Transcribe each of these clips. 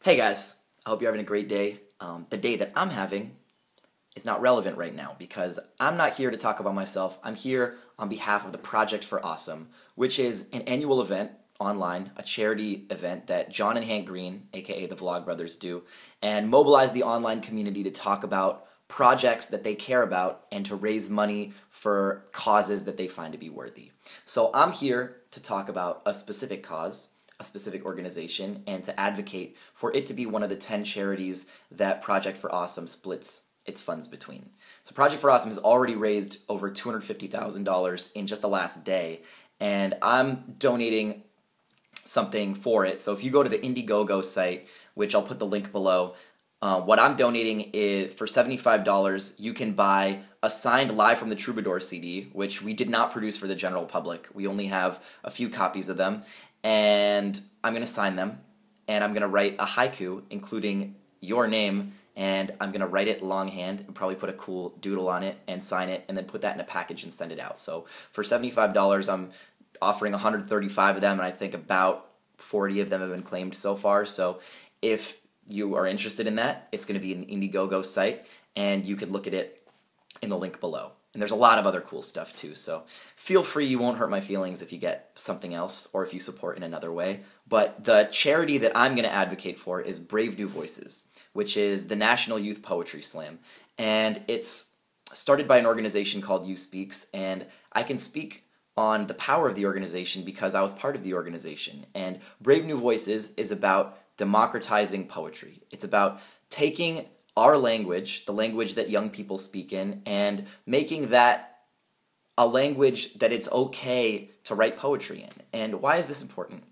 Hey guys, I hope you're having a great day. The day that I'm having is not relevant right now because I'm not here to talk about myself. I'm here on behalf of the Project for Awesome, which is an annual event online, a charity event that John and Hank Green, aka the Vlog Brothers, do, and mobilize the online community to talk about projects that they care about and to raise money for causes that they find to be worthy. So I'm here to talk about a specific cause, a specific organization, and to advocate for it to be one of the 10 charities that Project for Awesome splits its funds between. So Project for Awesome has already raised over $250,000 in just the last day, and I'm donating something for it. So if you go to the Indiegogo site, which I'll put the link below, what I'm donating is for $75, you can buy a signed Live from the Troubadour CD, which we did not produce for the general public. We only have a few copies of them, and I'm going to sign them, and I'm going to write a haiku, including your name, and I'm going to write it longhand and probably put a cool doodle on it and sign it, and then put that in a package and send it out. So for $75, I'm offering 135 of them, and I think about 40 of them have been claimed so far. So if you are interested in that, it's going to be an Indiegogo site, and you can look at it in the link below. And there's a lot of other cool stuff too, so feel free. You won't hurt my feelings if you get something else or if you support in another way. But the charity that I'm going to advocate for is Brave New Voices, which is the National Youth Poetry Slam. And it's started by an organization called You Speaks, and I can speak on the power of the organization because I was part of the organization. And Brave New Voices is about democratizing poetry. It's about taking our language, the language that young people speak in, and making that a language that it's okay to write poetry in. And why is this important?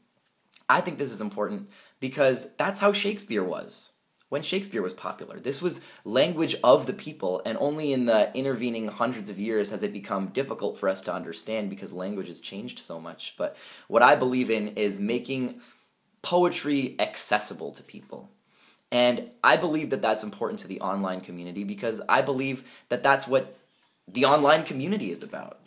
I think this is important because that's how Shakespeare was when Shakespeare was popular. This was language of the people, and only in the intervening hundreds of years has it become difficult for us to understand because language has changed so much. But what I believe in is making poetry accessible to people. And I believe that that's important to the online community because I believe that that's what the online community is about.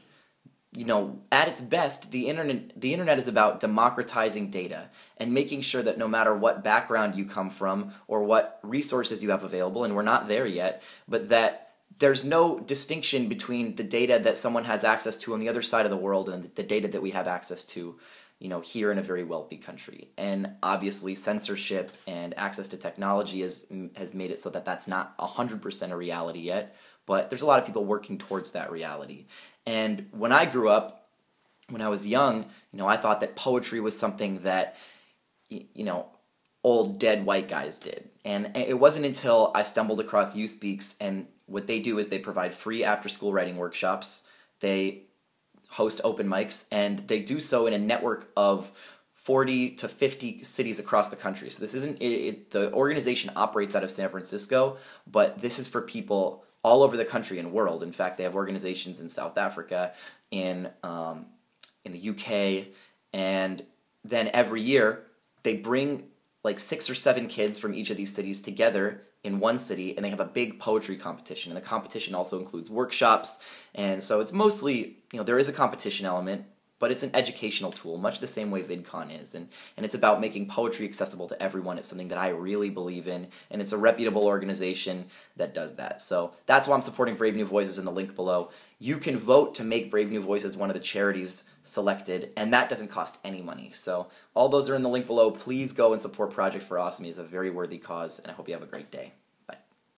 You know, at its best, the internet is about democratizing data and making sure that no matter what background you come from or what resources you have available, and we're not there yet, but that there's no distinction between the data that someone has access to on the other side of the world and the data that we have access to, you know, here in a very wealthy country. And obviously censorship and access to technology has made it so that that's not 100% a reality yet, but there's a lot of people working towards that reality. And when I grew up, when I was young, you know, I thought that poetry was something that, you know, old dead white guys did. And it wasn't until I stumbled across You Speaks, and what they do is they provide free after-school writing workshops. They host open mics, and they do so in a network of 40 to 50 cities across the country. So this isn't, the organization operates out of San Francisco, but this is for people all over the country and world. In fact, they have organizations in South Africa, in the UK, and then every year they bring like 6 or 7 kids from each of these cities together in one city, and they have a big poetry competition. And the competition also includes workshops, and so it's mostly, you know, there is a competition element, but it's an educational tool, much the same way VidCon is. And it's about making poetry accessible to everyone. It's something that I really believe in, and it's a reputable organization that does that. So that's why I'm supporting Brave New Voices in the link below. You can vote to make Brave New Voices one of the charities selected, and that doesn't cost any money. So all those are in the link below. Please go and support Project for Awesome. It's a very worthy cause, and I hope you have a great day.